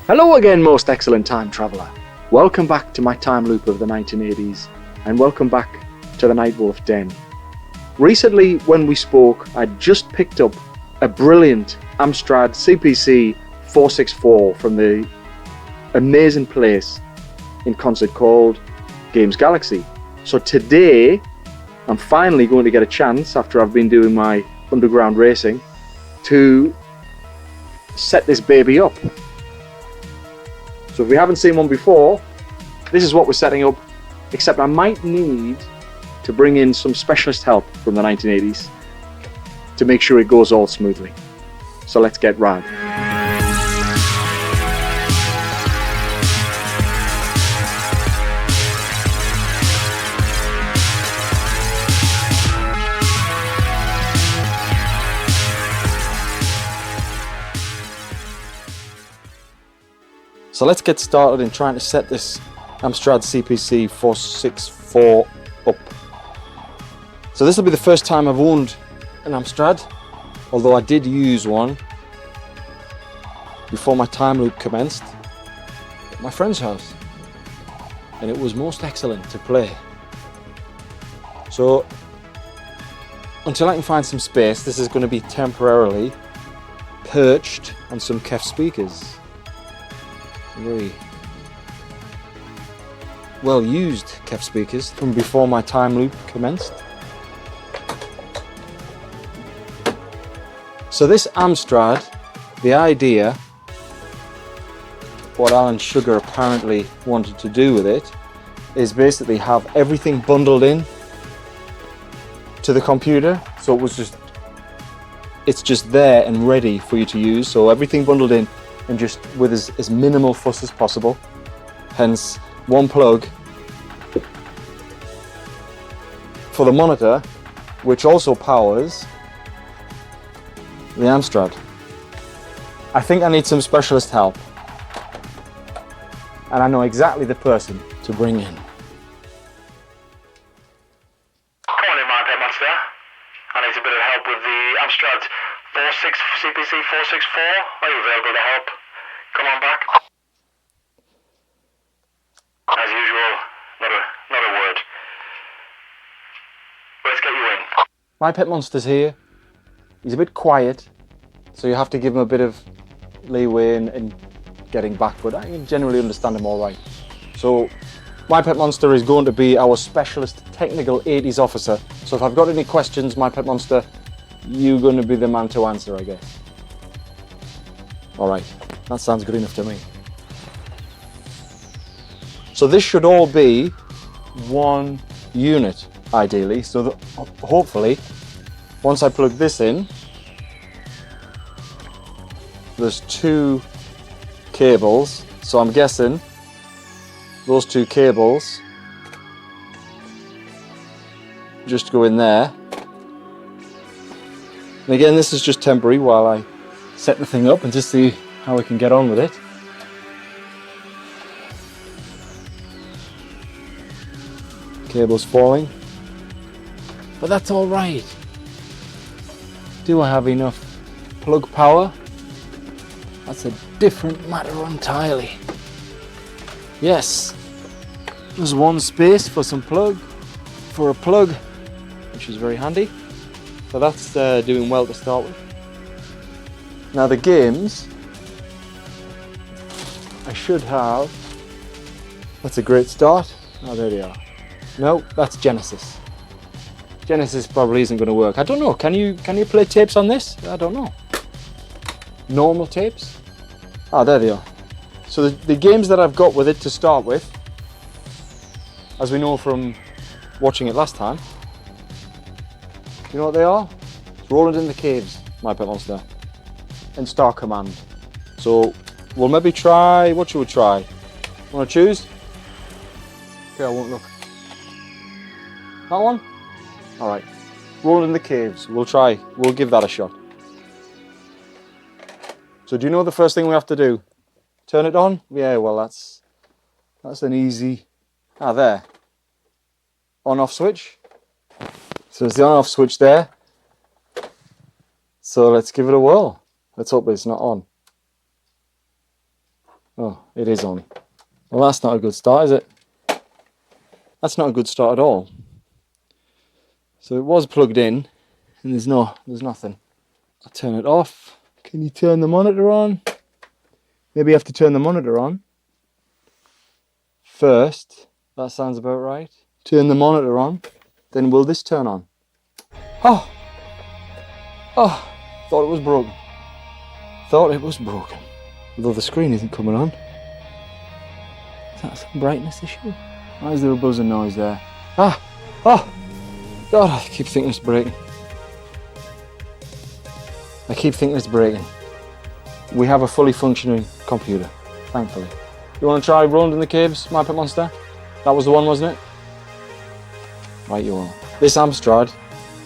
Hello again, most excellent time traveller. Welcome back to my time loop of the 1980s, and welcome back to the Nightwolf Den. Recently, when we spoke, I'd just picked up a brilliant Amstrad CPC 464 from the amazing place in concert called Games Galaxy. So today, I'm finally going to get a chance, after I've been doing my underground racing, to set this baby up. So if we haven't seen one before, this is what we're setting up, except I might need to bring in some specialist help from the 1980s to make sure it goes all smoothly. So let's get rad. So let's get started in trying to set this Amstrad CPC 464 up. So this will be the first time I've owned an Amstrad, although I did use one before my time loop commenced at my friend's house, and it was most excellent to play. So until I can find some space, this is going to be temporarily perched on some KEF speakers. Very well used KEF speakers from before my time loop commenced. So this Amstrad, the idea, what Alan Sugar apparently wanted to do with it, is basically have everything bundled in to the computer. So it's just there and ready for you to use. So everything bundled in and just with as minimal fuss as possible. Hence one plug for the monitor, which also powers the Amstrad. I think I need some specialist help, and I know exactly the person to bring in. Come on in, my pet monster. I need a bit of help with the Amstrad CPC 464. Are you available to help? Come on back. As usual, not a word. Let's get you in. My pet monster's here. He's a bit quiet, so you have to give him a bit of leeway in getting back, but I can generally understand him all right. So my pet monster is going to be our specialist technical 80s officer. So if I've got any questions, my pet monster, you're going to be the man to answer, I guess. All right, that sounds good enough to me. So this should all be one unit, ideally. So that hopefully, once I plug this in, there's two cables. So I'm guessing those two cables just go in there. And again, this is just temporary while I set the thing up and just see how we can get on with it. Cable's falling, but that's all right. Do I have enough plug power? That's a different matter entirely. Yes, there's one space for a plug, which is very handy. So that's doing well to start with. Now the games, I should have, that's a great start. Oh, there they are. No, that's Genesis. Genesis probably isn't going to work. I don't know, can you play tapes on this? I don't know. Normal tapes? Ah, there they are. So the games that I've got with it to start with, as we know from watching it last time, you know what they are? It's Roland in the Caves, my pet monster, and Star Command. So we'll maybe try, what should we try? Want to choose? Okay, I won't look. That one? All right. Roland in the Caves. We'll give that a shot. So do you know the first thing we have to do? Turn it on? Yeah, well that's an easy, there. On-off switch. So there's the on-off switch there. So let's give it a whirl. Let's hope it's not on. Oh, it is on. Well, that's not a good start, is it? That's not a good start at all. So it was plugged in, and there's nothing. I'll turn it off. Can you turn the monitor on? Maybe you have to turn the monitor on first. That sounds about right. Turn the monitor on, then will this turn on? Oh! Oh! Thought it was broken. Thought it was broken. Although the screen isn't coming on. Is that some brightness issue? Why is there a buzzing noise there? Ah! Oh! God, I keep thinking it's breaking. I keep thinking it's breaking. We have a fully functioning computer, thankfully. You want to try Roland in the Caves, My Pet Monster? That was the one, wasn't it? Right, you are. This Amstrad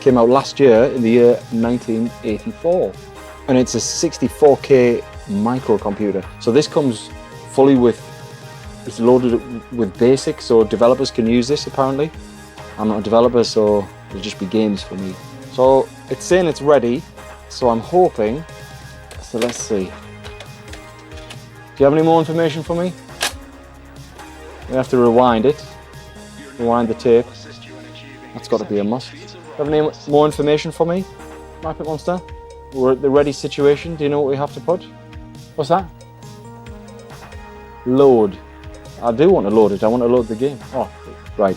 came out last year in the year 1984. And it's a 64K microcomputer. So this comes fully with, it's loaded with BASIC, so developers can use this apparently. I'm not a developer, so it'll just be games for me. So it's saying it's ready, so I'm hoping, so let's see. Do you have any more information for me? We have to rewind it, rewind the tape. That's got to be a must. Do you have any more information for me, My Pet Monster? We're at the ready situation. Do you know what we have to put? What's that? Load. I do want to load it. I want to load the game. Oh, right.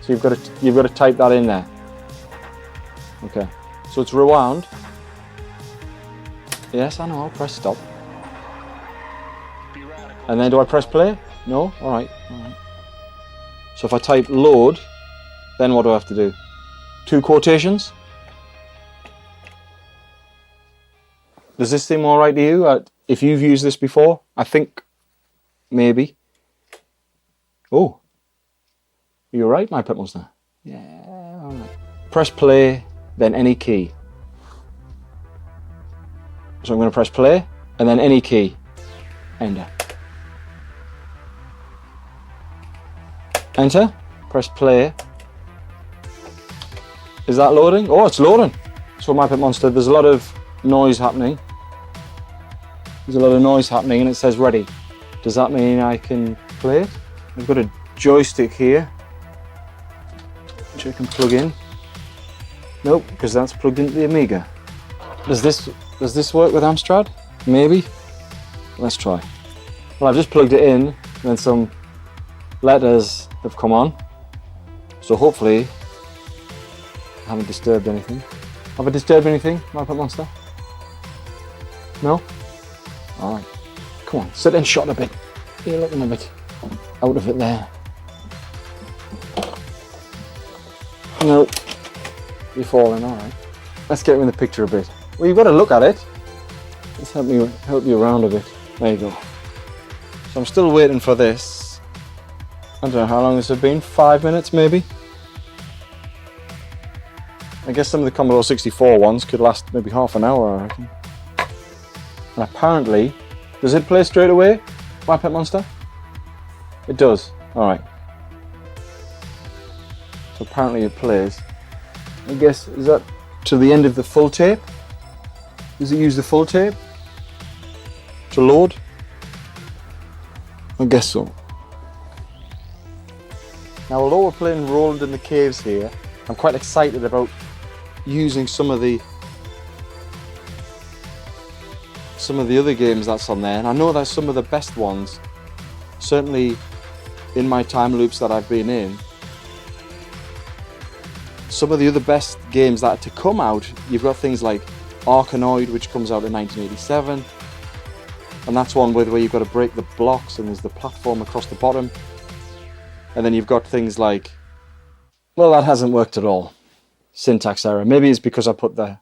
So you've got to type that in there. Okay. So it's rewound. Yes, I know. I'll press stop. And then do I press play? No. All right. All right. So if I type load, then what do I have to do? 2 quotations. Does this seem all right to you? If you've used this before, I think maybe. Oh, you're right, My Pet Monster. Yeah, all right. Press play, then any key. So I'm going to press play, and then any key. Enter. Enter. Press play. Is that loading? Oh, it's loading. So My Pet Monster, there's a lot of noise happening. There's a lot of noise happening and it says ready. Does that mean I can play it? I've got a joystick here, which I can plug in. Nope, because that's plugged into the Amiga. Does this work with Amstrad? Maybe. Let's try. Well, I've just plugged it in, and then some letters have come on. So hopefully, I haven't disturbed anything. Have I disturbed anything, My Pet Monster? No? Alright. Come on, sit and shot a bit. You're looking a bit out of it there. No. You're falling, alright. Let's get in the picture a bit. Well, you've got to look at it. Let's help you around a bit. There you go. So I'm still waiting for this. I don't know how long this has been, 5 minutes maybe? I guess some of the Commodore 64 ones could last maybe half an hour, I reckon. And apparently, does it play straight away, My Pet Monster? It does, alright. So apparently it plays. I guess, is that to the end of the full tape? Does it use the full tape to load? I guess so. Now, although we're playing Roland in the Caves here, I'm quite excited about using some of the other games that's on there, and I know that's some of the best ones, certainly in my time loops that I've been in. Some of the other best games that are to come out, you've got things like Arkanoid, which comes out in 1987, and that's one where you've got to break the blocks and there's the platform across the bottom. And then you've got things like, well, that hasn't worked at all. Syntax error. Maybe it's because I put the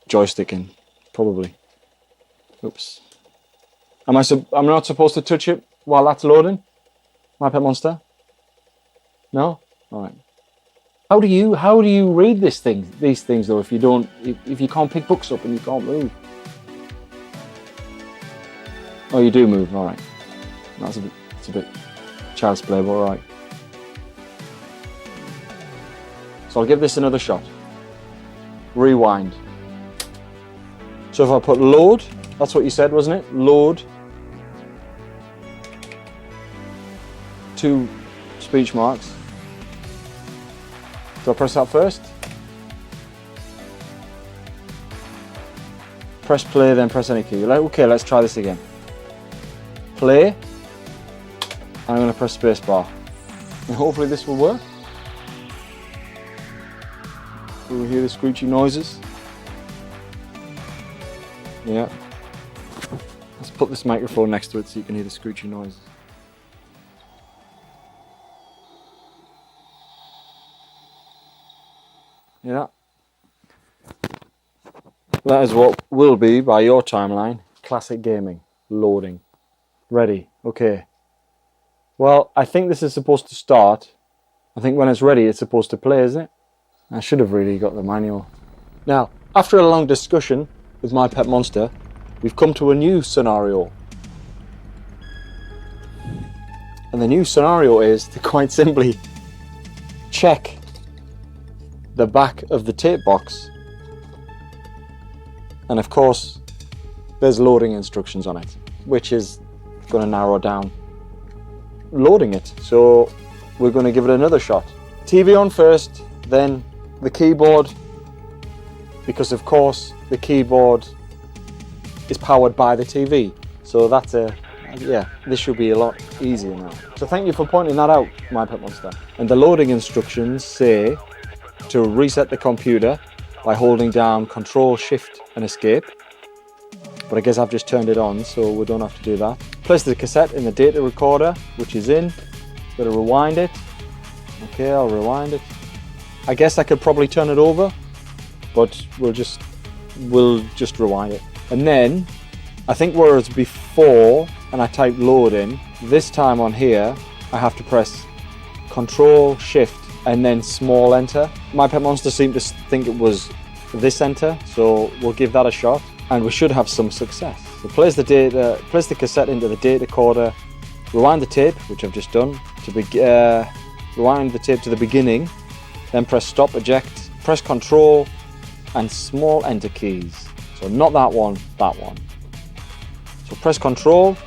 joystick in, probably. Oops. I'm not supposed to touch it while that's loading, My Pet Monster? No? All right. How do you read these things though, if you can't pick books up and you can't move? Oh, you do move. All right. It's a bit child's play, but all right. So I'll give this another shot. Rewind. So if I put load, that's what you said, wasn't it? Load 2 speech marks. Do I press that first? Press play, then press any key. You're like, okay, let's try this again. Play, and I'm going to press spacebar. And hopefully this will work. We'll hear the screechy noises. Yeah. Let's put this microphone next to it so you can hear the screechy noises. Yeah. That is what will be, by your timeline, classic gaming. Loading. Ready. Okay. Well, I think this is supposed to start. I think when it's ready, it's supposed to play, isn't it? I should have really got the manual. Now, after a long discussion with my pet monster, we've come to a new scenario. And the new scenario is to quite simply check the back of the tape box. And of course, there's loading instructions on it, which is going to narrow down loading it. So we're going to give it another shot. TV on first, then the keyboard, because of course the keyboard is powered by the TV. So that's this should be a lot easier now. So thank you for pointing that out, my pet monster. And the loading instructions say to reset the computer by holding down Control, Shift and Escape. But I guess I've just turned it on, so we don't have to do that. Place the cassette in the data recorder, which is in. Got to rewind it. Okay, I'll rewind it. I guess I could probably turn it over, but we'll just rewind it. And then, I think whereas before, and I typed load in, this time on here, I have to press Control, Shift, and then small enter. My pet monster seemed to think it was this enter, so we'll give that a shot, and we should have some success. So place the cassette into the data recorder, rewind the tape, which I've just done, rewind the tape to the beginning, then press stop, eject, press Control, and small enter keys. So not that one, that one. So press Control,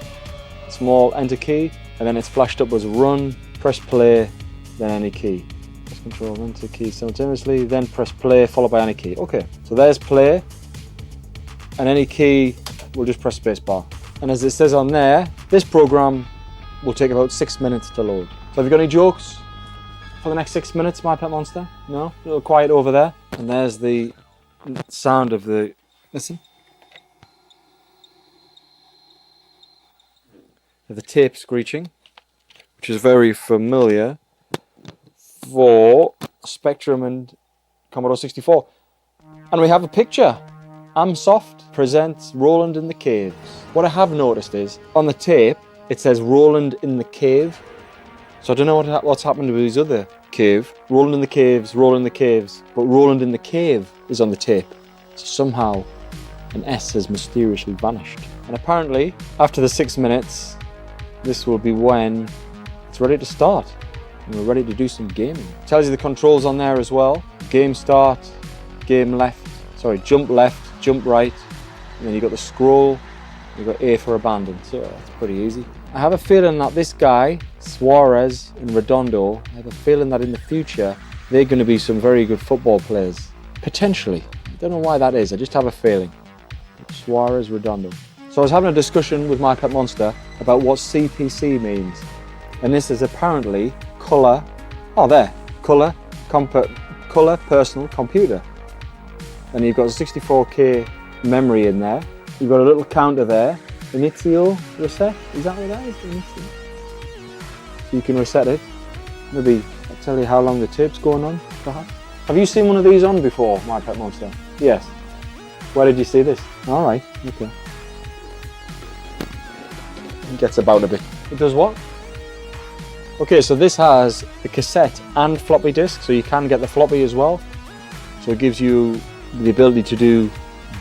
small enter key, and then it's flashed up as run, press play, then any key. Press Control, enter key simultaneously, then press play followed by any key. Okay, so there's play, and any key, we'll just press spacebar. And as it says on there, this program will take about 6 minutes to load. So have you got any jokes for the next 6 minutes, my pet monster? No? A little quiet over there. And there's the sound of the, listen. The tape screeching, which is very familiar for Spectrum and Commodore 64. And we have a picture. Amsoft presents Roland in the Caves. What I have noticed is, on the tape, it says Roland in the Cave. So I don't know what's happened to his other cave. Roland in the Caves, Roland in the Caves. But Roland in the Cave is on the tape. So somehow, an S has mysteriously vanished. And apparently, after the 6 minutes, this will be when it's ready to start. And we're ready to do some gaming. It tells you the controls on there as well. Game start, game left, sorry, jump left, jump right. And then you've got the scroll, you've got A for abandon. So that's pretty easy. I have a feeling that this guy, Suarez and Redondo, I have a feeling that in the future, they're going to be some very good football players. Potentially. I don't know why that is, I just have a feeling. Suarez, Redondo. So I was having a discussion with my pet monster about what CPC means. And this is apparently colour, colour personal computer. And you've got a 64K memory in there. You've got a little counter there. Initio reset, is that what that is? Initio. So you can reset it. Maybe I'll tell you how long the tape's going on, perhaps. Have you seen one of these on before, my pet monster? Yes. Where did you see this? Alright, okay. It gets about a bit. It does what? Okay, so this has the cassette and floppy disk, so you can get the floppy as well. So it gives you the ability to do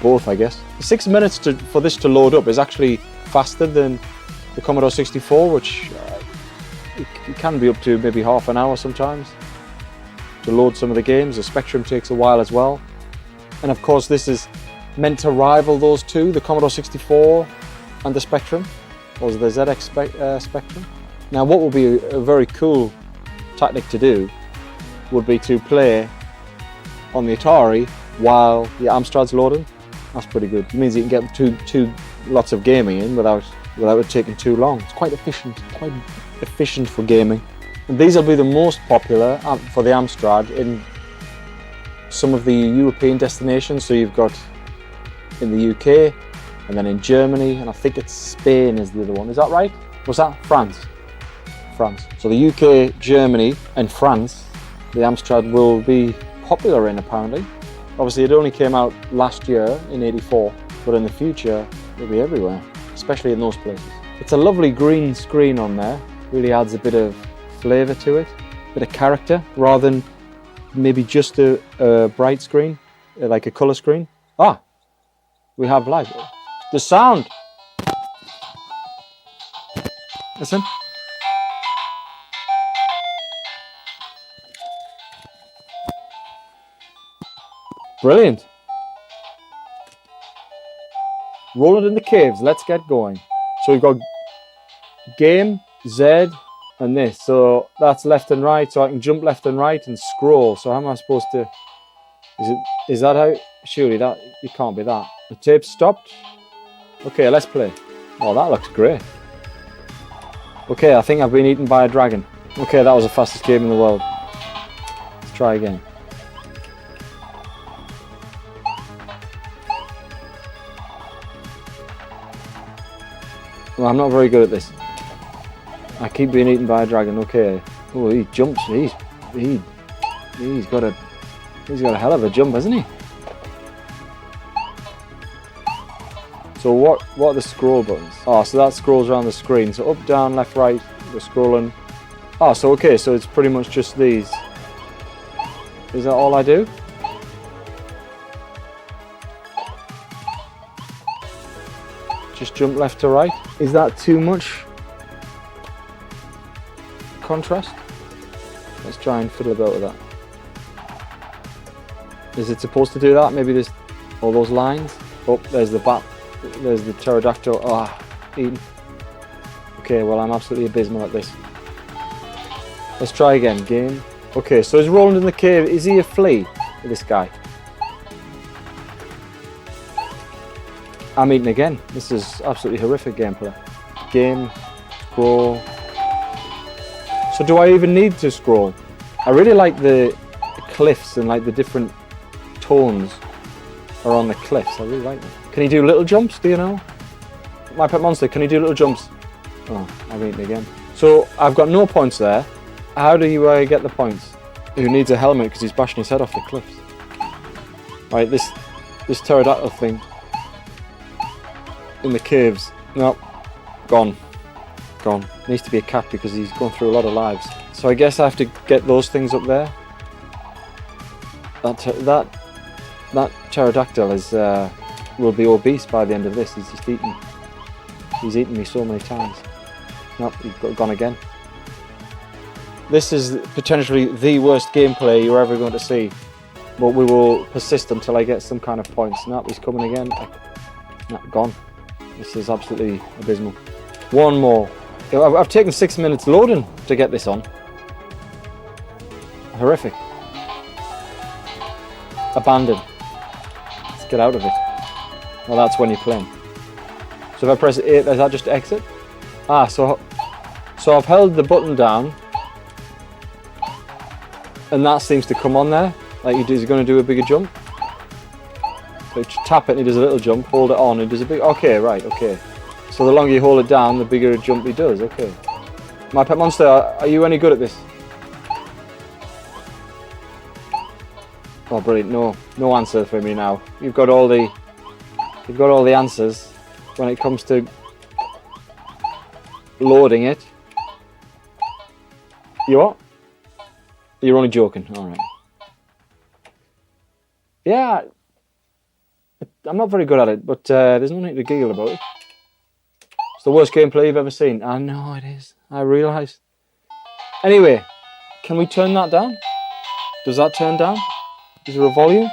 both, I guess. 6 minutes for this to load up is actually faster than the Commodore 64, which it can be up to maybe half an hour sometimes to load some of the games. The Spectrum takes a while as well. And of course this is meant to rival those two, the Commodore 64 and the Spectrum, or the ZX Spectrum. Now what would be a very cool tactic to do would be to play on the Atari while the Amstrad's loading. That's pretty good. It means you can get two lots of gaming in without it taking too long. It's quite efficient for gaming. And these will be the most popular for the Amstrad in some of the European destinations. So you've got in the UK, and then in Germany, and I think it's Spain is the other one. Is that right? Was that France? France. So the UK, Germany, and France, the Amstrad will be popular in apparently. Obviously it only came out last year in '84, but in the future it'll be everywhere, especially in those places. It's a lovely green screen on there, really adds a bit of flavour to it, a bit of character, rather than maybe just a bright screen, like a colour screen. Ah, we have live. The sound! Listen. Brilliant. Roll it in the caves, let's get going. So we've got game, Z, and this. So that's left and right, so I can jump left and right and scroll. So how am I supposed to, is that how, surely that, it can't be that. The tape's stopped. Okay, let's play. Oh, that looks great. Okay, I think I've been eaten by a dragon. Okay, that was the fastest game in the world. Let's try again. Well, I'm not very good at this. I keep being eaten by a dragon. Okay. Oh, he jumps. He's got a hell of a jump, hasn't he? So what are the scroll buttons? Oh, so that scrolls around the screen. So up, down, left, right, we're scrolling. Oh, so okay, so it's pretty much just these. Is that all I do? Just jump left to right. Is that too much contrast? Let's try and fiddle about with that. Is it supposed to do that? Maybe there's all those lines. Oh, there's the bat. There's the pterodactyl. Ah, eaten. Okay, well I'm absolutely abysmal at this. Let's try again. Game. Okay, so he's rolling in the cave. Is he a flea? This guy. I'm eating again. This is absolutely horrific gameplay. Game, scroll. So do I even need to scroll? I really like the cliffs and like the different tones are on the cliffs. I really like them. Can he do little jumps, do you know? My Pet Monster, can he do little jumps? Oh, I'm eating again. So I've got no points there. How do you get the points? Who needs a helmet because he's bashing his head off the cliffs? Right, this pterodactyl thing. In the caves. No, gone. Needs to be a cat because he's gone through a lot of lives. So I guess I have to get those things up there. That pterodactyl is will be obese by the end of this. He's just eaten. He's eaten me so many times. Nope, he's gone again. This is potentially the worst gameplay you're ever going to see, but we will persist until I get some kind of points. Nope, he's coming again. Nope, gone. This is absolutely abysmal. One more. I've taken 6 minutes loading to get this on. Horrific. Abandon. Let's get out of it. Well, that's when you're playing. So if I press A, does that just exit? Ah, so I've held the button down, and that seems to come on there. Like he's going to do a bigger jump. So you tap it and he does a little jump, hold it on, and does a big... Okay, right, okay. So the longer you hold it down, the bigger a jump he does, okay. My Pet Monster, are you any good at this? Oh, brilliant, no answer for me now. You've got all the answers when it comes to loading it. You what? You're only joking, alright. Yeah, I'm not very good at it, but there's no need to giggle about it. It's the worst gameplay you've ever seen. I know it is, I realise. Anyway, can we turn that down? Does that turn down? Is there a volume?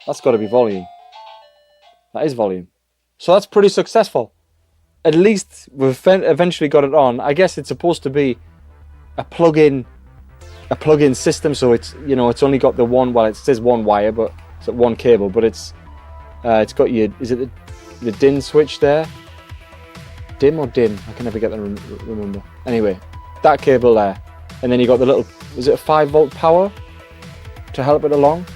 That's got to be volume. That is volume. So that's pretty successful. At least we've eventually got it on. I guess it's supposed to be a plug-in system, so it's, you know, it's only got the one, well, it says one wire, but it's one cable, but it's got your, is it the DIN switch there? DIM or DIN? I can never get that remember. Anyway, that cable there, and then you got the little, is it a 5-volt power to help it along?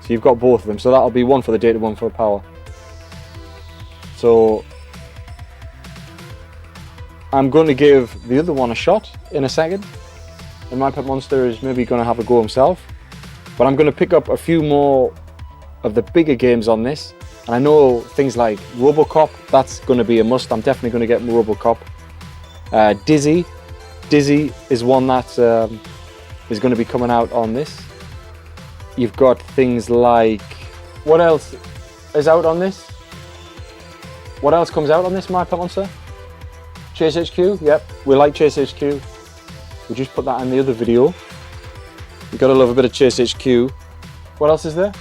So you've got both of them, so that'll be one for the data, one for the power. So I'm going to give the other one a shot in a second, and my pet monster is maybe going to have a go himself, but I'm going to pick up a few more of the bigger games on this, and I know things like Robocop, that's going to be a must. I'm definitely going to get Robocop. Dizzy is one that is going to be coming out on this. You've got things like, what else is out on this? What else comes out on this, my pet monster? Chase HQ, yep, we like Chase HQ. We just put that in the other video. You gotta love a bit of Chase HQ. What else is there?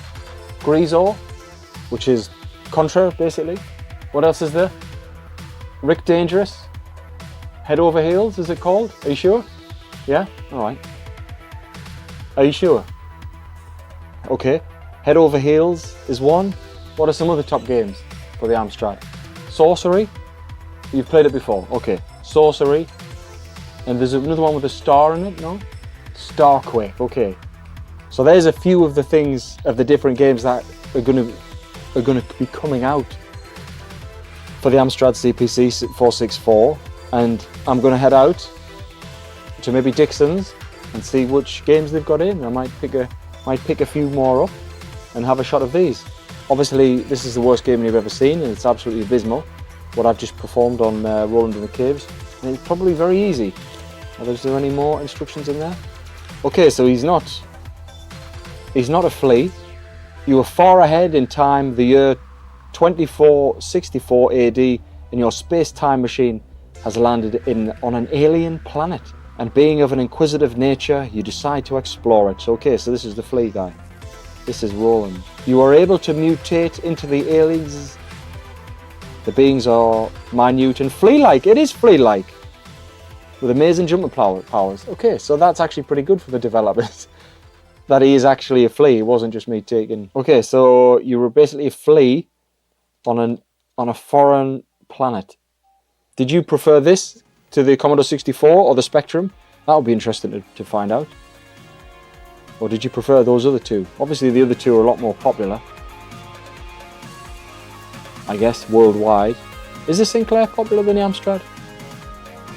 Greaser, which is Contra, basically. What else is there? Rick Dangerous. Head Over Heels, is it called? Are you sure? Yeah? Alright. Are you sure? Okay. Head Over Heels is one. What are some other top games for the Amstrad? Sorcery. You've played it before. Okay. Sorcery. And there's another one with a star in it, no? Starquake. Okay. So there's a few of the things, of the different games that are going to be coming out for the Amstrad CPC 464, and I'm going to head out to maybe Dixon's and see which games they've got in. I might pick a few more up and have a shot of these. Obviously, this is the worst game you've ever seen, and it's absolutely abysmal what I've just performed on Roland in the Caves, and it's probably very easy. Is there any more instructions in there? Okay, so he's not a flea. You were far ahead in time, the year 2464 AD, and your space-time machine has landed on an alien planet. And being of an inquisitive nature, you decide to explore it. Okay, so this is the flea guy. This is Roland. You are able to mutate into the aliens. The beings are minute and flea-like. It is flea-like, with amazing jumping powers. Okay, so that's actually pretty good for the developers. That he is actually a flea. It wasn't just me taking. Okay, so you were basically a flea on a foreign planet. Did you prefer this to the Commodore 64 or the Spectrum? That would be interesting to find out. Or did you prefer those other two? Obviously the other two are a lot more popular, I guess, worldwide. Is the Sinclair popular than the Amstrad?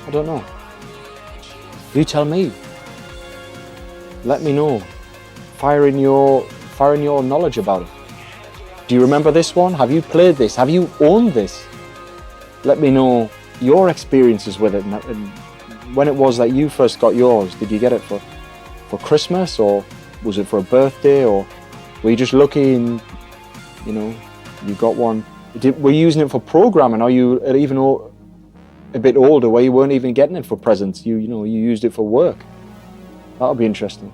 I don't know. You tell me. Let me know. Fire in your knowledge about it. Do you remember this one? Have you played this? Have you owned this? Let me know your experiences with it, and when it was that you first got yours. Did you get it for Christmas, or was it for a birthday, or were you just lucky and, you know, you got one? Were you using it for programming? Are you even a bit older where you weren't even getting it for presents? You used it for work. That'll be interesting.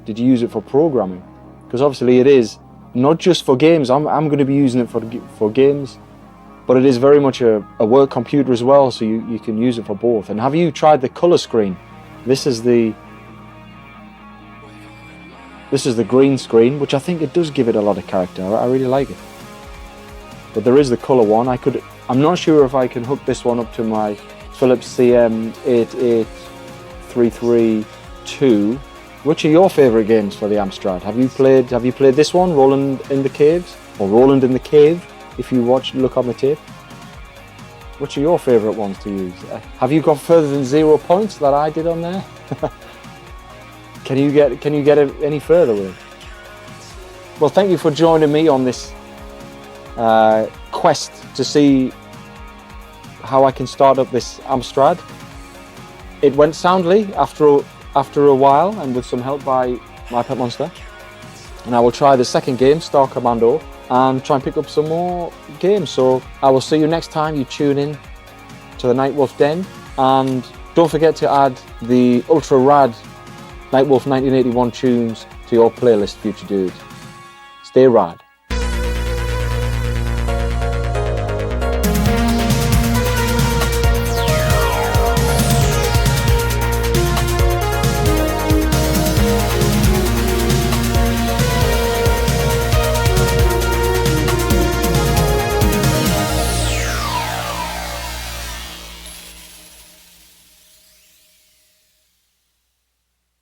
Did you use it for programming? Because obviously it is not just for games. I'm going to be using it for games, but it is very much a work computer as well, so you can use it for both. And have you tried the color screen? This is the green screen, which I think it does give it a lot of character. I really like it. But there is the color one. I'm not sure if I can hook this one up to my Philips CM88332. Which are your favourite games for the Amstrad? Have you played this one, Roland in the Caves, or Roland in the Cave, if you look on the tape? Which are your favourite ones to use? Have you got further than 0 points that I did on there? Can you get any further with it? Well, thank you for joining me on this quest to see how I can start up this Amstrad. It went soundly after a while, and with some help by my pet monster. And I will try the second game, Star Commando, and try and pick up some more games. So I will see you next time you tune in to the Nightwolf Den, and don't forget to add the ultra rad Nightwolf 1981 tunes to your playlist, future dude. Stay rad.